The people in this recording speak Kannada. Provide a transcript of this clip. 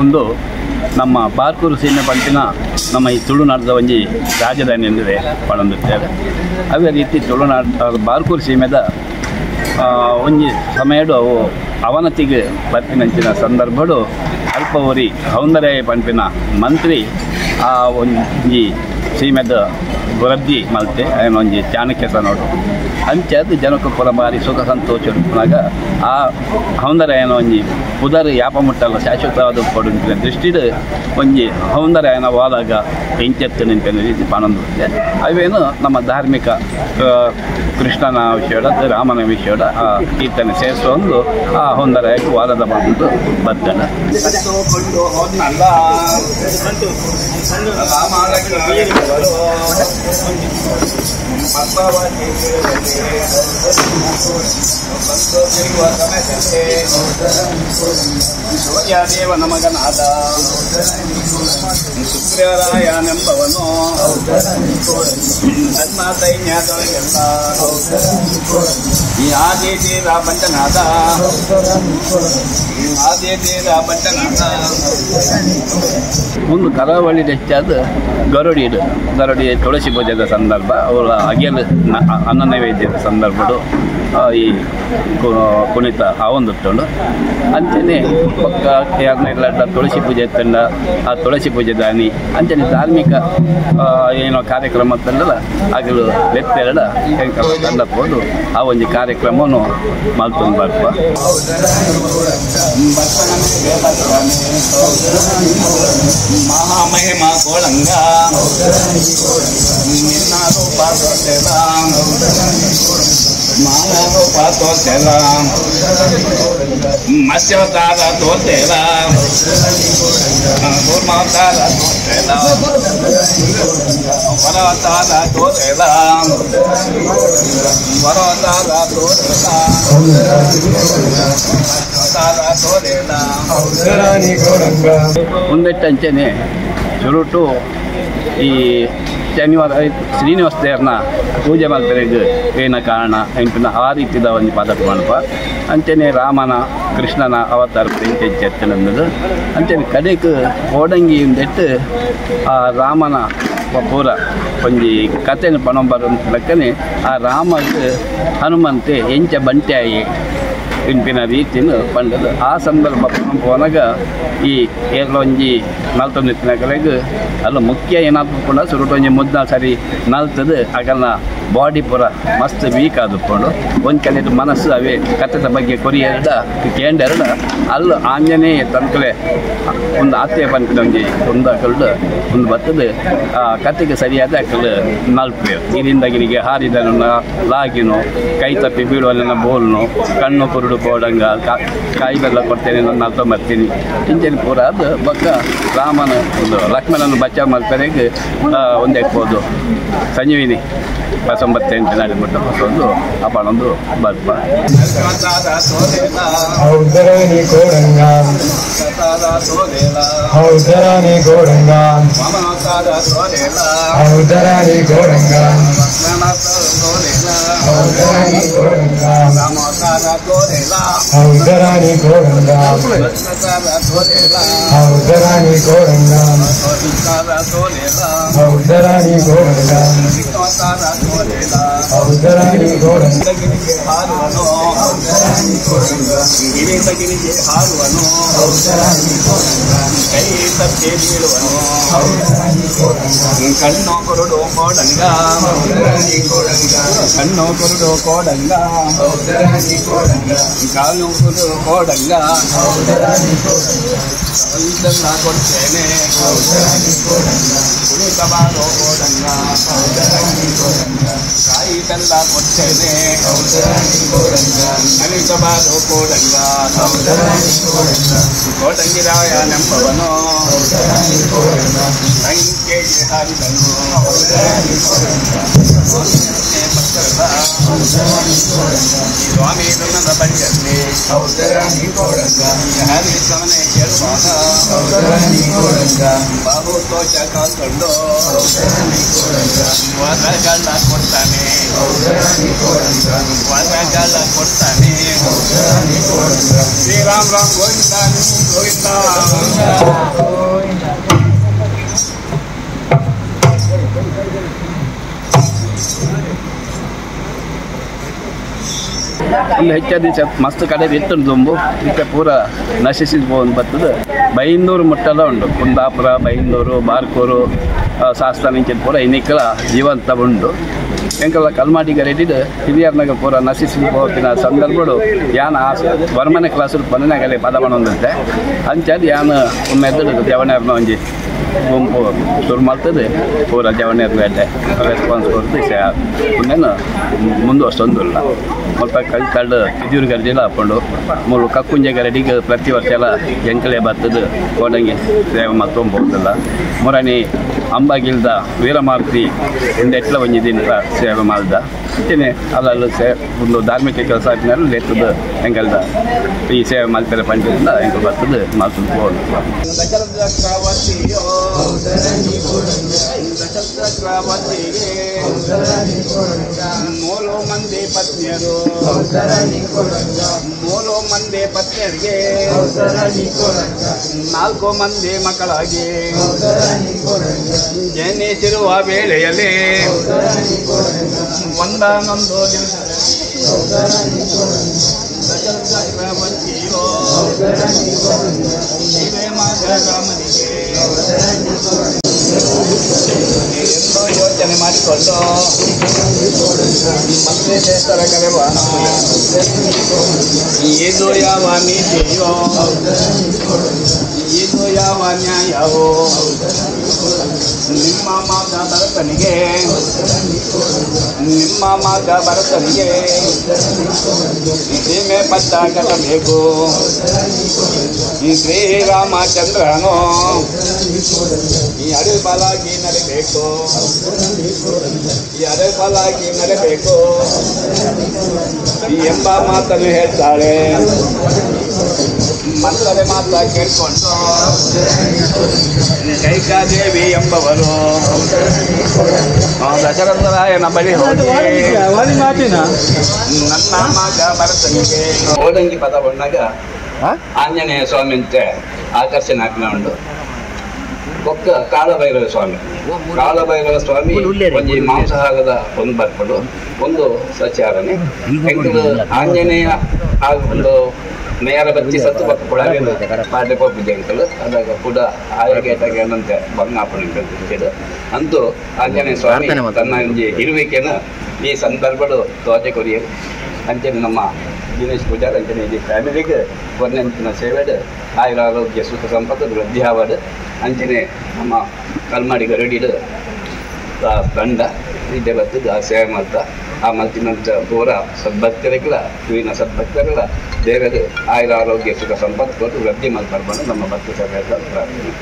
ಒಂದು ನಮ್ಮ ಬಾರ್ಕೂರು ಸೀಮೆ ಪಂಪಿನ ನಮ್ಮ ಈ ತುಳುನಾಡದ ಒಂಜಿ ರಾಜಧಾನಿ ಎಂದರೆ ಪಡಂದಿರ್ತೇವೆ. ಅದೇ ರೀತಿ ತುಳುನಾಡು ಬಾರ್ಕೂರು ಸೀಮೆದ ಒಂಜಿ ಸಮಯಡು ಅವು ಅವನತಿಗೆ ಬರ್ತಿನಂಚಿನ ಸಂದರ್ಭಡು ಅಲ್ಪವರಿ ಹೌಂದರಾಯ ಪಂಪಿನ ಮಂತ್ರಿ ಆ ಒಂಜಿ ಸೀಮೆದ ವೃದ್ಧಿ ಮಲ್ತೆ ಒಂಜಿ ಚಾಣಕ್ಯತ ನೋಡು ಅಂಚೆ ಅದು ಜನಕ್ಕೆ ಪುರ ಬಾರಿ ಸುಖ ಸಂತೋಷ ಉಂಟಾಗ ಆ ಹೌಂದರಾಯನ ಒಂಜಿ ಪುದರ್ ಯಾಪ ಮುಟ್ಟಲ್ಲ ಶಾಶ್ವತವಾದ ಕೊಡುವ ದೃಷ್ಟಿಡು ಒಂಜಿ ಹೌಂದರಾಯನ ಹೋದಾಗ ಎಂಚೆತ್ತು ನಿಂತಿನ ರೀತಿ ಪಣಂದುತ್ತೆ. ಅವೇನು ನಮ್ಮ ಧಾರ್ಮಿಕ ಕೃಷ್ಣನ ವಿಷಯಡ ರಾಮನ ವಿಷಯಡ ಆ ಕೀರ್ತನೆ ಸೇರಿಸೊಂದು ಆ ಹೌಂದರಾಯಕ್ಕೆ ವಾದದ ಬಂದು ಬರ್ತದೆ. ಸೂರ್ಯದೇವ ನಮಗನಾದ ಶುಕ್ರರಾಯನೆಂಬವನು ಧರ್ಮ ಸೈನ್ಯದೊಳಗೆಲ್ಲ ಈ ಆದಿತೀರ ಪಂಚನಾದ ಒಂದು ಕರಾವಳಿ ಹೆಚ್ಚಾದ ಗರುಡಿ ತುಳಸಿ ಪೂಜೆದ ಸಂದರ್ಭ ಅವರ ಅಗೆಲು ಅನ್ನ ನೈವೇದ್ಯದ ಸಂದರ್ಭಡು ಈ ಕುಣಿತ ಆವೊಂದುಂಡು ಅಂಚನೆ ಪಕ್ಕ ಯಾರನ್ನೆಲ್ಲ ತುಳಸಿ ಪೂಜೆ ತಂಡ ಆ ತುಳಸಿ ಪೂಜೆ ದಾನಿ ಅಂಚನೆ ಧಾರ್ಮಿಕ ಏನೋ ಕಾರ್ಯಕ್ರಮ ತಂಡಲ್ಲ ಆಗಲು ಲೆತ್ತೆರಡ ತಂಡಬಹುದು ಆ ಒಂದು ಕಾರ್ಯಕ್ರಮವನ್ನು ಮಾಡ್ಕೊಂಡು ಬರ್ಪ. ಮಹಾಮಹಿಮ ಕೋಳಂಗ ಮತ್ಸ್ಯವತಾರ ತೋರ್ತೆಲ ಕೂರ್ಮಾವತಾರ ತೋರ್ತೆಲ ವರವತಾರ ತೋರ್ತೆಲ ವರವತಾರ ತೋರ್ತೆಲ ಮುಂದೆಟ್ಟಂಚನೆ ಶುರುಟು ಈ ಶನಿವಾರ ಶ್ರೀನಿವಾಸ ದೇವ್ರನ್ನ ಪೂಜೆ ಮಾಡ್ತಾರೆ ಏನ ಕಾರಣ ಎಂಪಿನ ಆ ರೀತಿಯ ಒಂದು ಪದ್ಧತಿ ಮಾಡಪ್ಪ ಅಂಚನೆ ರಾಮನ ಕೃಷ್ಣನ ಅವತಾರ ಹೆಚ್ಚೆತ್ತನಂದು ಅಂಚನೆ ಕಡೆಗೆ ಓಡಂಗಿ ಎಂದೆಟ್ಟು ಆ ರಾಮನ ಪೂರ ಒಂಜಿ ಕಥೆನ ಪಣಂಬರ ಲೆಕ್ಕನೆ ಆ ರಾಮಗೆ ಹನುಮಂತೆ ಎಂಚ ಬಂಟ್ಯಾಯಿ ಇಂಪಿನ ರೀತಿಯನ್ನು ಪಂಡದು ಆ ಸಂದರ್ಭ ಪೋನಾಗ ಈ ಒಂಜಿ ನಲ್ತೊಂದಿತ್ತಿನ ಕಲೆಗೆ ಅಲ್ಲ ಮುಖ್ಯ ಏನಾದ್ರು ಕೂಡ ಸುರುಟೊಂಜಿ ಮುದ್ದ ಸರಿ ನಲ್ತದು ಆಗಲ್ಲ ಬಾಡಿ ಪೂರ ಮಸ್ತ್ ವೀಕ್ ಆದುಕೊಂಡು ಒಂದು ಕೆಲವು ಮನಸ್ಸು ಅವೇ ಕಥೆದ ಬಗ್ಗೆ ಕೊರಿಯೆರಡ ಕೇಂಡೆರಡ ಅಲ್ಲೂ ಆಂಜನೇಯ ತನಕಲೆ ಒಂದು ಆತ್ಮೀಯ ಪಂಪಿನ ಒಂದು ಅಕಲ್ಡು ಒಂದು ಬರ್ತದೆ ಆ ಕತೆಗೆ ಸರಿಯಾದ ಅಕಲ್ ನಲ್ಪೆ ನೀರಿಂದಗಿರಿಗೆ ಹಾರಿದನ ಲಾಗಿನು ಕೈ ತಪ್ಪಿ ಬೀಳುವಲ್ಲ ಬೋಲ್ನು ಕಣ್ಣು ಕುರುಡು ಕೋಡಂಗ ಕಾಯಿ ಬೆಲ್ಲ ಕೊಡ್ತೇನೆ ನಾನು ನಲ್ತ ಬರ್ತೀನಿ ಇಂಚನೆ ಪೂರ ಅದು ಬಕ್ಕ ರಾಮನ ಒಂದು ಲಕ್ಷ್ಮಣನ ಬಚಾವ್ ಮಾಡ್ತಾರೆಗೆ ಒಂದು ಎಕ್ಬೋದು ಸಂಜೀವಿನಿ 98 ನಡಿಬಿಟ್ಟು ಒಂದು ಅಪ್ಪನೊಂದು ಬರ್ಪ ಹೌದರಾನಿ ಗೋಡಂಗ ಹೌದರಾನಿ ಗೋಡಂಗ ಹೌದರಾನಿ ಗೋಡಂಗ ಹೌದರಾನಿ ಗೋಡಂಗ ಹೌದರಾನಿ ಗೋಡಂಗ ಹೌದರಾನಿ ಗೋಡಂಗ ಹೌದರಾನಿ ಗೋಡಂಗ ಹೌದರಾನಿ ಗೋಡಂಗ ಹಾರುವನು ಗಿರಿಗಿರಿಗೆ ಹಾರುವನು ಕೈ ತಪ್ಪಿ ಬೀಳುವನು ಕಣ್ಣು ಕುರುಡು ಕೋಡಂಗ ಕಣ್ಣು ಕುರುಡು ಕೋಡಂಗ ಕಾಲು ಕುರುಡು ಕೋಡಂಗ ಇದೆಲ್ಲ ಕೊಡ್ತೇನೆ ಕುಣಿತ ಬಾರೋ ಕೋಡಂಗ ಕಾಯಿ ಬೆಲ್ಲ ಕೊಡ್ತೇನೆ ನಲಿತ ಬಾರೋ ಕೋಡಂಗ ಕೋಟಂಗಿರಾಯ ನೆಂಬವನು ಸಂಖ್ಯೆಗೆ ಹಾರಿದನು ಸ್ವಾಮಿ ನನ್ನ ಬಳಿಯಲ್ಲಿ ಹರಿಸವನೆ ಕೇಳುವಾಗ ಬಹುತೋಷ ಕಾಲ್ಕೊಂಡು ವರಗಳ ಕೊಡ್ತಾನೆ ವರಗಳ ಕೊಡ್ತಾನೆ ಶ್ರೀರಾಮ್ ರಾಮ್ ಗೋವಿಂದ ಗೋವಿಂದ. ಒಂದು ಹೆಚ್ಚಾದ ದಿವಸ ಮಸ್ತ್ ಕಡೆ ಇತ್ತು ದುಂಬು ಈಗ ಪೂರ ನಶಿಸಿದ ಒಂದು ಬರ್ತದೆ. ಬೈಂದೂರು ಮುಟ್ಟೆಲ್ಲ ಉಂಟು, ಕುಂದಾಪುರ, ಬೈಂದೂರು, ಬಾರ್ಕೂರು, ಶಾಸ್ತ್ರ ಇಂಚಿನ ಪೂರ ಇನ್ನಿಕ್ಕಲ ಜೀವಂತ ಉಂಟು. ಎಂಕಲ್ಲ ಕಲ್ಮಾಟಿಗೆ ರೆಡಿಡ್ ಹಿರಿಯರ್ನಾಗ ಪೂರ ನಶಿಸಿ ಹೋಗಿನ ಸಂದರ್ಭಗಳು ಯಾನ ವರ್ಮನೆ ಕ್ಲಾಸಲ್ಲಿ ಪನ್ನನಾಗಲೇ ಪದ ಮಾಡೊಂದಂತೆ ಅಂಚದು ಯಾನು ಒಮ್ಮೆ ಎದ್ದು ಜವಣರ್ನ ಒಂಜಿ ಗುಂಪು ಶುರು ಮಾಡ್ತದೆ. ಪೂರ ಜವಣರ್ ಬೇಟೆ ರೆಸ್ಪಾನ್ಸ್ ಕೊಡ್ತು ಪುಣ್ಯನು ಮುಂದುವರ್ಸೊಂದಿಲ್ಲ. ಸ್ವಲ್ಪ ಕಲ್ಕಂಡು ಕಿಜೂರು ಗರ್ಜಿಲ್ಲ ಹಾಕೊಂಡು ಮೂರು ಕಕ್ಕುಂಜೆ ಗರಡಿಗೆ ಪ್ರತಿ ವರ್ಷ ಎಲ್ಲ ಎಂಕಲೆ ಬರ್ತದೆ ಕೋಡಂಗಿ ಸೇವೆ ಮತ್ತೊಂದು ಹೋಗ್ತಲ್ಲ. ಮೂರನೇ ಅಂಬಾಗಿಲ್ದ ವೀರಮಾರುತಿ ಎಂದೆಟ್ಲ ಒಂಜಿ ದಿನ ಸೇವೆ ಮಾಡ್ದ ಇತ್ತೇನೆ ಅಲ್ಲಲ್ಲಿ ಒಂದು ಧಾರ್ಮಿಕ ಕೆಲಸ ಆದ್ಮೇಲೆ ಎತ್ತದ ಹೆಂಗಲ್ದ ಈ ಸೇವೆ ಮಾಡ್ತಾರೆ ಪಂಚದಿಂದ ಹೆಂಗೆ ಬರ್ತದೆ ಮಾತು ಹೋದ. ಮೂರು ಮಂದಿ ಪತ್ನಿಯರು, ಮೂರು ಮಂದಿ ಪತ್ನಿಯರಿಗೆ 4 ಮಂದಿ ಮಕ್ಕಳಾಗಿ ಜನಿಸಿರುವ ವೇಳೆಯಲ್ಲಿ ಒಂದಾನೊಂದು ಚಕ್ರವರ್ತಿಯೋ ಎಂದೋ ಯೋಚನೆ ಮಾಡಿಕೊಂಡು ಮತ್ತೆ ಶ್ರೇಷ್ಠರ ಕರೆವ ಇದು ಯಾವ ನೀತಿಯೋ, ಇದು ಯಾವ ನ್ಯಾಯವೋ, ನಿಮ್ಮ ಮಗ ಭರತನಿಗೆ, ನಿಮ್ಮ ಮಗ ಭರತನಿಗೆ ಸೀಮೆ ಪಟ್ಟ ಕಟ್ಟಬೇಕು. ಶ್ರೀರಾಮಚಂದ್ರನು ಈ ಅಡಲ್ಪಾಲಾಗಿ ನಡಿಬೇಕು, ಈ ಅಡಲ್ಪಾಲಾಗಿ ನಡಿಬೇಕು ಎಂಬ ಮಾತನ್ನು ಹೇಳ್ತಾಳೆ. ಮಂತ್ರದ ಮಾತ ಕೇಳ್ಕೊಂಡು ಕೈಕಾದೇವಿ ಎಂಬವರು ದಶರಥರಾಯನ ಬಳಿ ಹೋಗಿ ನನ್ನ ಮಗ ಭರತನಿಗೆ ಓದಂಗಿ ಪದ ಬಂದಾಗ ಆಂಜನೇಯ ಸ್ವಾಮಿ ಅಂತ ಆಕರ್ಷಣೆ ಹಾಕಿನ ಉಂಟು. ಒಕ್ಕ ಕಾಳಭೈರವ ಸ್ವಾಮಿ, ಕಾಳಭೈರವ ಸ್ವಾಮಿ ಒಂಜಿ ಮಾಂಸಾಹಾರದ ಒಂದು ಬರ್ಕೊಂಡು ಒಂದು ಸಚಾರಣೆ ಹೆಂಗಲು ಆಂಜನೇಯ ಒಂದು ನೇರ ಬಚ್ಚಿ ಸತ್ತು ಪಕ್ಕ ಕೂಡ ಪಾಠ ಪಬ್ಬಿದ್ದೆ ಅಂಕಲ್ ಅದಾಗ ಕೂಡ ಆಯಗೇಟಾಗೆ ಅನ್ನಂತೆ ಬಂಗಾಪಣ ಅಂತೂ ಆಂಜನೇಯ ಸ್ವಾಮಿ ತನ್ನ ಒಂಜಿ ಇರುವಿಕೆನ ಈ ಸಂದರ್ಭಗಳು ತೋಚೆ ಕೊರಿಯರು ಅಂಚನೆ ನಮ್ಮ ದಿನೇಶ್ ಪೂಜಾರ್ ಅಂಚನೆ ಈ ಫ್ಯಾಮಿಲಿಗೆ ಕೊನೆಂಚಿನ ಸೇವೆಡ್ ಆಯುರ ಆರೋಗ್ಯ ಸುಖ ಸಂಪತ್ತು ವೃದ್ಧಿ ಆವಡ್ ಅಂಚನೆ ನಮ್ಮ ಕಲ್ಮಾಡಿಗ ರೆಡಿಡ್ ತಂಡ ಇದ್ದೇ ಬರ್ತದೆ ಆ ಸೇವೆ ಮಾಡ್ತಾ ಆ ಮಲ್ತಿನಂತ ಪೂರ ಸದ್ಭಕ್ತರಿಗಳ ಇವಿನ ಸದ್ಭಕ್ತರಿಗಳ ದೇವರಿಗೆ ಆಯುರ ಆರೋಗ್ಯ ಸುಖ ಸಂಪತ್ತು ಕೊಟ್ಟು ವೃದ್ಧಿ ಮಾಡ್ಬಾರ್ದು ನಮ್ಮ ಭಕ್ತಿ ಸಭೆಯ ಪ್ರಾರ್ಥನೆ.